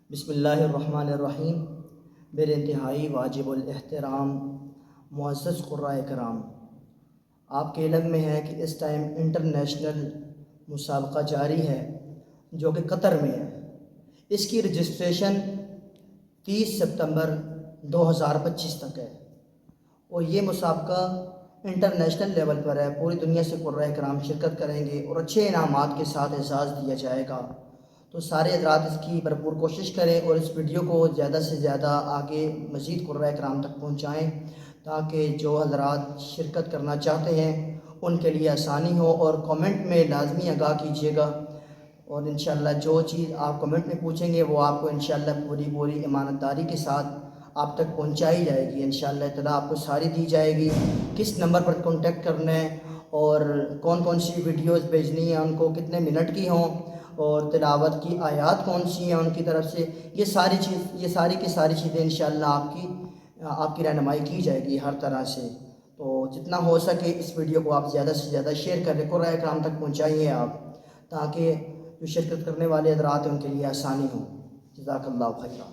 بسم اللہ الرحمن الرحیم۔ میرے انتہائی واجب الاحترام معزز قرائے کرام، آپ کے علم میں ہے کہ اس ٹائم انٹرنیشنل مسابقہ جاری ہے جو کہ قطر میں ہے۔ اس کی رجسٹریشن 30 ستمبر 2025 تک ہے اور یہ مسابقہ انٹرنیشنل لیول پر ہے۔ پوری دنیا سے قرائے کرام شرکت کریں گے اور اچھے انعامات کے ساتھ اعزاز دیا جائے گا۔ تو سارے حضرات اس کی بھرپور کوشش کریں اور اس ویڈیو کو زیادہ سے زیادہ آگے مزید قرائے کرام تک پہنچائیں تاکہ جو حضرات شرکت کرنا چاہتے ہیں ان کے لیے آسانی ہو، اور کمنٹ میں لازمی آگاہ کیجیے گا، اور انشاءاللہ جو چیز آپ کمنٹ میں پوچھیں گے وہ آپ کو انشاءاللہ پوری امانت داری کے ساتھ آپ تک پہنچائی جائے گی۔ انشاءاللہ تعالیٰ آپ کو ساری دی جائے گی، کس نمبر پر کانٹیکٹ کرنا ہے اور کون کون سی ویڈیوز بھیجنی ہے، ان کو کتنے منٹ کی ہوں، اور تلاوت کی آیات کون سی ہیں ان کی طرف سے، یہ ساری کی ساری چیزیں انشاءاللہ آپ کی رہنمائی کی جائے گی ہر طرح سے۔ تو جتنا ہو سکے اس ویڈیو کو آپ زیادہ سے زیادہ شیئر کریں، قرائے کرام تک پہنچائیے آپ، تاکہ جو شرکت کرنے والے حضرات ہیں ان کے لیے آسانی ہو۔ جزاک اللہ خیرہ۔